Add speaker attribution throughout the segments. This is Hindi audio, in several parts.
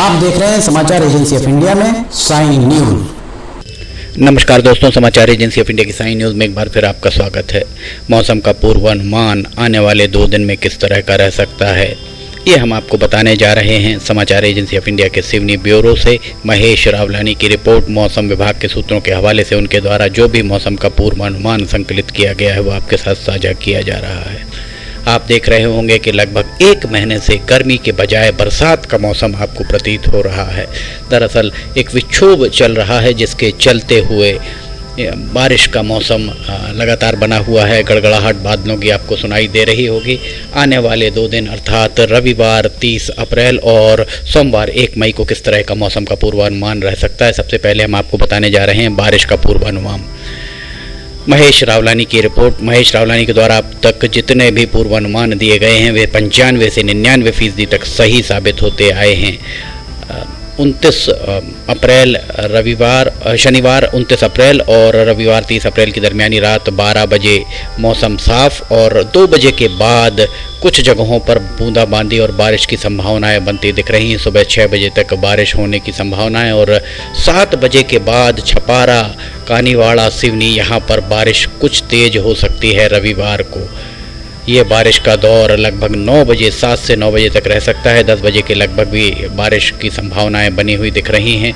Speaker 1: आप देख रहे हैं समाचार एजेंसी ऑफ इंडिया में साइन न्यूज।
Speaker 2: नमस्कार दोस्तों, समाचार एजेंसी ऑफ इंडिया की साइन न्यूज़ में एक बार फिर आपका स्वागत है। मौसम का पूर्वानुमान आने वाले 2 दिन में किस तरह का रह सकता है, ये हम आपको बताने जा रहे हैं। समाचार एजेंसी ऑफ इंडिया के सिवनी ब्यूरो से महेश रावलानी की रिपोर्ट, मौसम विभाग के सूत्रों के हवाले से उनके द्वारा जो भी मौसम का पूर्वानुमान संकलित किया गया है वो आपके साथ साझा किया जा रहा है। आप देख रहे होंगे कि लगभग 1 महीने से गर्मी के बजाय बरसात का मौसम आपको प्रतीत हो रहा है। दरअसल एक विक्षोभ चल रहा है जिसके चलते हुए बारिश का मौसम लगातार बना हुआ है। गड़गड़ाहट बादलों की आपको सुनाई दे रही होगी। आने वाले 2 दिन अर्थात रविवार 30 अप्रैल और सोमवार 1 मई को किस तरह का मौसम का पूर्वानुमान रह सकता है। सबसे पहले हम आपको बताने जा रहे हैं बारिश का पूर्वानुमान। महेश रावलानी की रिपोर्ट। महेश रावलानी के द्वारा अब तक जितने भी पूर्वानुमान दिए गए हैं वे 95 से 99% तक सही साबित होते आए हैं। 29 अप्रैल शनिवार 29 अप्रैल और रविवार 30 अप्रैल की दरमियानी रात 12 बजे मौसम साफ और 2 बजे के बाद कुछ जगहों पर बूंदाबांदी और बारिश की संभावनाएं बनती दिख रही हैं। सुबह 6 बजे तक बारिश होने की संभावनाएं और 7 बजे के बाद छपारा, कानीवाड़ा, सिवनी यहाँ पर बारिश कुछ तेज हो सकती है रविवार को। ये बारिश का दौर लगभग 9 बजे 7 से 9 बजे तक रह सकता है। 10 बजे के लगभग भी बारिश की संभावनाएं बनी हुई दिख रही हैं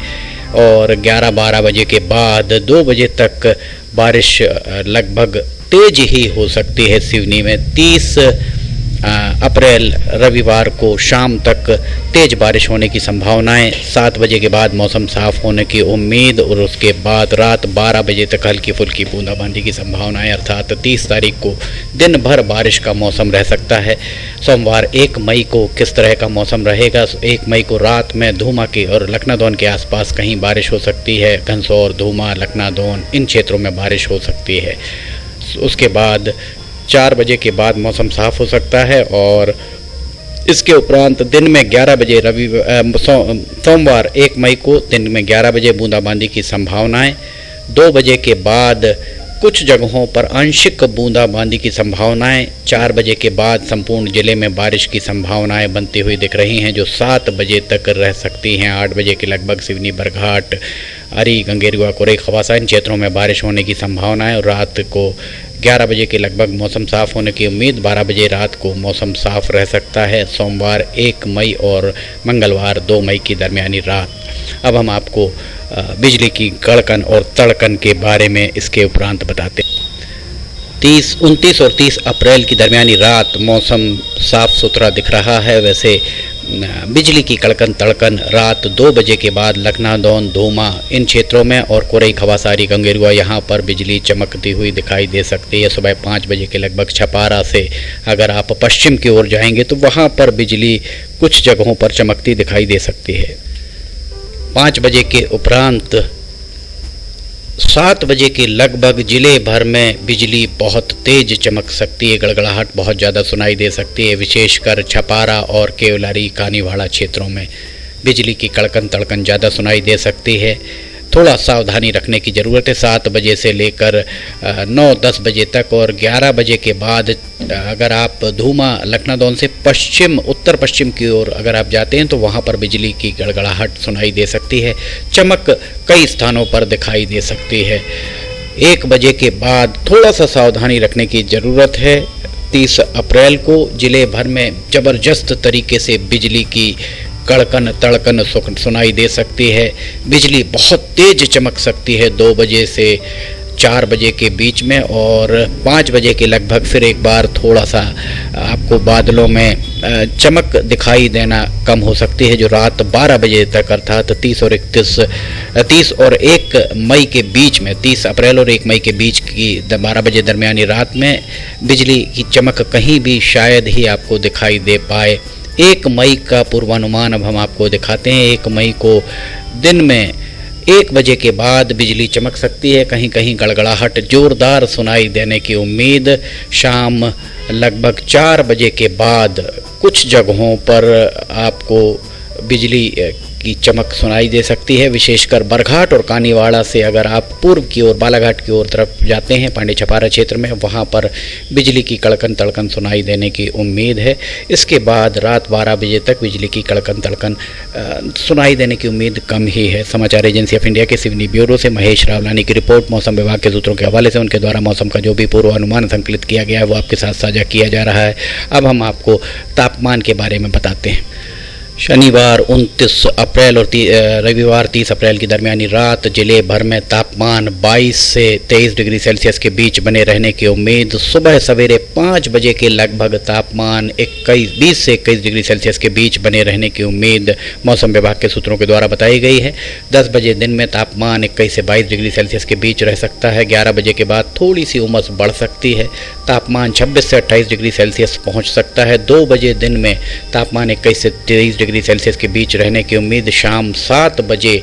Speaker 2: और 11-12 बजे के बाद 2 बजे तक बारिश लगभग तेज ही हो सकती है। सिवनी में 30 अप्रैल रविवार को शाम तक तेज बारिश होने की संभावनाएं। 7 बजे के बाद मौसम साफ होने की उम्मीद और उसके बाद रात 12 बजे तक हल्की फुल्की बूंदाबांदी की संभावनाएं, अर्थात 30 तारीख को दिन भर बारिश का मौसम रह सकता है। सोमवार 1 मई को किस तरह का मौसम रहेगा। 1 मई को रात में धूमा के और लखनादौन के आसपास कहीं बारिश हो सकती है। घनसौर, धूमा, लखनादौन इन क्षेत्रों में बारिश हो सकती है। उसके बाद 4 बजे के बाद मौसम साफ हो सकता है और इसके उपरांत दिन में 11 बजे सोमवार 1 मई को दिन में 11 बजे बूंदाबांदी की संभावनाएं। 2 बजे के बाद कुछ जगहों पर आंशिक बूंदाबांदी की संभावनाएं। 4 बजे के बाद संपूर्ण जिले में बारिश की संभावनाएं बनती हुई दिख रही हैं जो 7 बजे तक रह सकती हैं। 8 बजे के लगभग सिवनी, बरघाट, अरी, गंगेरुआ, कोरई, खवासा इन क्षेत्रों में बारिश होने की संभावना है और रात को 11 बजे के लगभग मौसम साफ होने की उम्मीद। 12 बजे रात को मौसम साफ रह सकता है। सोमवार 1 मई और मंगलवार 2 मई की दरमियानी रात। अब हम आपको बिजली की कड़कन और तड़कन के बारे में इसके उपरांत बताते हैं। 29 और 30 अप्रैल की दरमियानी रात मौसम साफ सुथरा दिख रहा है। वैसे बिजली की कड़कन तड़कन रात 2 बजे के बाद लखनादौन, धूमा इन क्षेत्रों में और कोरई, खवासारी, गंगेरुआ यहाँ पर बिजली चमकती हुई दिखाई दे सकती है। सुबह 5 बजे के लगभग छपारा से अगर आप पश्चिम की ओर जाएंगे तो वहाँ पर बिजली कुछ जगहों पर चमकती दिखाई दे सकती है। 5 बजे के उपरांत 7 बजे के लगभग जिले भर में बिजली बहुत तेज चमक सकती है। गड़गड़ाहट बहुत ज़्यादा सुनाई दे सकती है। विशेषकर छपारा और केवलारी, कानीवाड़ा क्षेत्रों में बिजली की कड़कन तड़कन ज़्यादा सुनाई दे सकती है। थोड़ा सावधानी रखने की ज़रूरत है। 7 बजे से लेकर 9-10 बजे तक और 11 बजे के बाद अगर आप धूमा, लखनादौन से पश्चिम, उत्तर पश्चिम की ओर अगर आप जाते हैं तो वहाँ पर बिजली की गड़गड़ाहट सुनाई दे सकती है। चमक कई स्थानों पर दिखाई दे सकती है। 1 बजे के बाद थोड़ा सा सावधानी रखने की ज़रूरत है। 30 अप्रैल को जिले भर में ज़बरदस्त तरीके से बिजली की कड़कन तड़कन सुनाई दे सकती है। बिजली बहुत तेज चमक सकती है 2 बजे से 4 बजे के बीच में और 5 बजे के लगभग फिर एक बार थोड़ा सा आपको बादलों में चमक दिखाई देना कम हो सकती है जो रात 12 बजे तक अर्थात 30 और 1 मई के बीच में 30 अप्रैल और 1 मई के बीच की 12 बजे दरमियानी रात में बिजली की चमक कहीं भी शायद ही आपको दिखाई दे पाए। 1 मई का पूर्वानुमान अब हम आपको दिखाते हैं। 1 मई को दिन में 1 बजे के बाद बिजली चमक सकती है। कहीं कहीं गड़गड़ाहट जोरदार सुनाई देने की उम्मीद। शाम लगभग 4 बजे के बाद कुछ जगहों पर आपको बिजली की चमक सुनाई दे सकती है। विशेषकर बरघाट और कानीवाड़ा से अगर आप पूर्व की ओर बालाघाट की ओर तरफ जाते हैं पांडे छपारा क्षेत्र में, वहां पर बिजली की कड़कन तड़कन सुनाई देने की उम्मीद है। इसके बाद रात 12 बजे तक बिजली की कड़कन तड़कन सुनाई देने की उम्मीद कम ही है। समाचार एजेंसी ऑफ इंडिया के सिवनी ब्यूरो से महेश रावलानी की रिपोर्ट। मौसम विभाग के सूत्रों के हवाले से उनके द्वारा मौसम का जो भी पूर्वानुमान संकलित किया गया है वो आपके साथ साझा किया जा रहा है। अब हम आपको तापमान के बारे में बताते हैं। शनिवार 29 अप्रैल और रविवार 30 अप्रैल की दरमियानी रात जिले भर में तापमान 22 से 23 डिग्री सेल्सियस के बीच बने रहने की उम्मीद। सुबह सवेरे 5 बजे के लगभग तापमान 20 से 21 डिग्री सेल्सियस के बीच बने रहने की उम्मीद मौसम विभाग के सूत्रों के द्वारा बताई गई है। 10 बजे दिन में तापमान 21 से 22 डिग्री सेल्सियस के बीच रह सकता है। 11 बजे के बाद थोड़ी सी उमस बढ़ सकती है, तापमान 26 से 28 डिग्री सेल्सियस पहुँच सकता है। 2 बजे दिन में तापमान 21 से 23 डिग्री सेल्सियस के बीच रहने की उम्मीद। शाम 7 बजे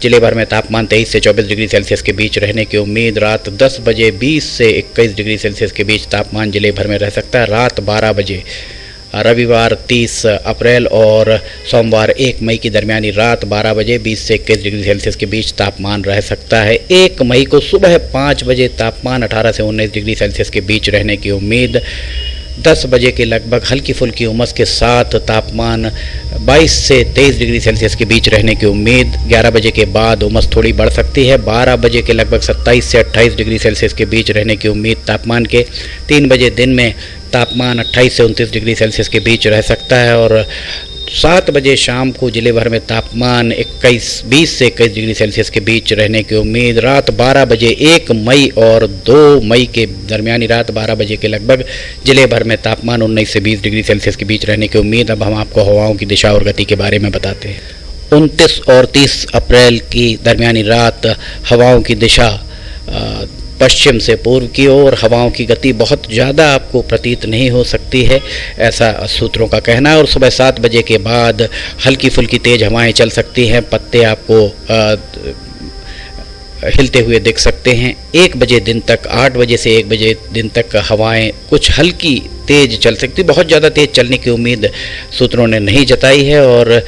Speaker 2: जिले भर में तापमान 23 से 24 डिग्री सेल्सियस के बीच रहने की उम्मीद। रात 10 बजे 20 से 21 डिग्री सेल्सियस के बीच तापमान जिले भर में रह सकता है। रात 12 बजे रविवार 30 अप्रैल और सोमवार 1 मई की दरमियानी रात 12 बजे 20 से 21 डिग्री सेल्सियस के बीच तापमान रह सकता है। 1 मई को सुबह 5 बजे तापमान 18 से 19 डिग्री सेल्सियस के बीच रहने की उम्मीद। 10 बजे के लगभग हल्की फुल्की उमस के साथ तापमान 22 से 23 डिग्री सेल्सियस के बीच रहने की उम्मीद। 11 बजे के बाद उमस थोड़ी बढ़ सकती है। 12 बजे के लगभग 27 से 28 डिग्री सेल्सियस के बीच रहने की उम्मीद तापमान के। 3 बजे दिन में तापमान 28 से 29 डिग्री सेल्सियस के बीच रह सकता है और 7 बजे शाम को जिले भर में तापमान 20 से 21 डिग्री सेल्सियस के बीच रहने की उम्मीद। रात 12 बजे 1 मई और 2 मई के दरमियानी रात 12 बजे के लगभग जिले भर में तापमान 19 से 20 डिग्री सेल्सियस के बीच रहने की उम्मीद। अब हम आपको हवाओं की दिशा और गति के बारे में बताते हैं। 29 और 30 अप्रैल की दरमियानी रात हवाओं की दिशा पश्चिम से पूर्व की ओर। हवाओं की गति बहुत ज़्यादा आपको प्रतीत नहीं हो सकती है, ऐसा सूत्रों का कहना है। और सुबह 7 बजे के बाद हल्की फुल्की तेज़ हवाएं चल सकती हैं। पत्ते आपको हिलते हुए दिख सकते हैं। 1 बजे दिन तक 8 बजे से 1 बजे दिन तक हवाएं कुछ हल्की तेज़ चल सकती, बहुत ज़्यादा तेज़ चलने की उम्मीद सूत्रों ने नहीं जताई है। और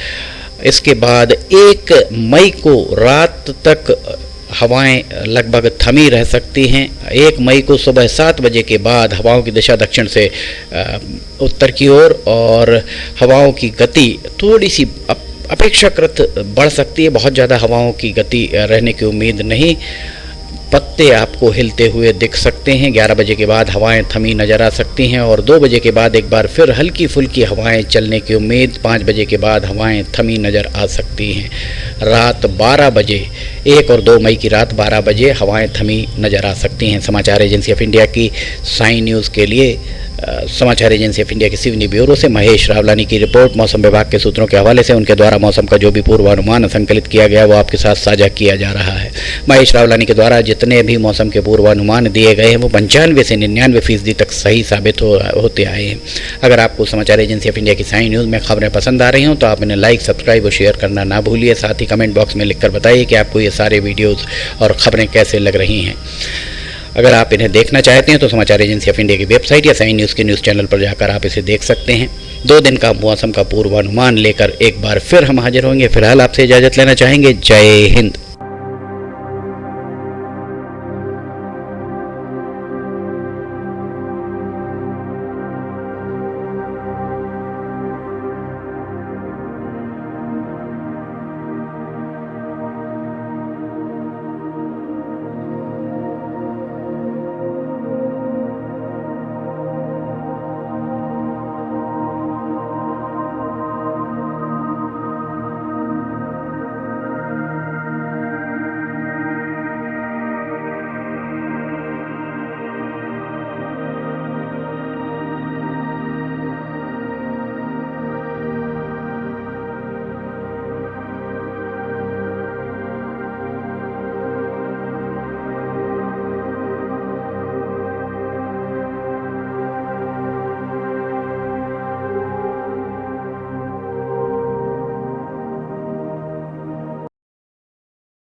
Speaker 2: इसके बाद 1 मई को रात तक हवाएं लगभग थमी रह सकती हैं। 1 मई को सुबह 7 बजे के बाद हवाओं की दिशा दक्षिण से उत्तर की ओर और हवाओं की गति थोड़ी सी अपेक्षाकृत बढ़ सकती है। बहुत ज़्यादा हवाओं की गति रहने की उम्मीद नहीं। पत्ते आपको हिलते हुए दिख सकते हैं। 11 बजे के बाद हवाएं थमी नज़र आ सकती हैं और 2 बजे के बाद एक बार फिर हल्की फुल्की हवाएं चलने की उम्मीद। 5 बजे के बाद हवाएं थमी नज़र आ सकती हैं। रात 12 बजे 1 और 2 मई की रात 12 बजे हवाएं थमी नज़र आ सकती हैं। समाचार एजेंसी ऑफ इंडिया की साइन न्यूज़ के लिए समाचार एजेंसी ऑफ इंडिया के सिवनी ब्यूरो से महेश रावलानी की रिपोर्ट। मौसम विभाग के सूत्रों के हवाले से उनके द्वारा मौसम का जो भी पूर्वानुमान संकलित किया गया वो आपके साथ साझा किया जा रहा है। महेश रावलानी के द्वारा जितने भी मौसम के पूर्वानुमान दिए गए हैं वो 95 से 99% तक सही साबित होते आए हैं। अगर आपको समाचार एजेंसी ऑफ इंडिया की साइन न्यूज़ में खबरें पसंद आ रही हों तो आप इन्हें लाइक, सब्सक्राइब और शेयर करना ना भूलिए। साथ ही कमेंट बॉक्स में लिखकर बताइए कि आपको ये सारे वीडियोज़ और ख़बरें कैसे लग रही हैं। अगर आप इन्हें देखना चाहते हैं तो समाचार एजेंसी ऑफ इंडिया की वेबसाइट या साइन न्यूज़ के न्यूज़ चैनल पर जाकर आप इसे देख सकते हैं। 2 दिन का मौसम का पूर्वानुमान लेकर एक बार फिर हम हाजिर होंगे। फिलहाल आपसे इजाज़त लेना चाहेंगे। जय हिंद।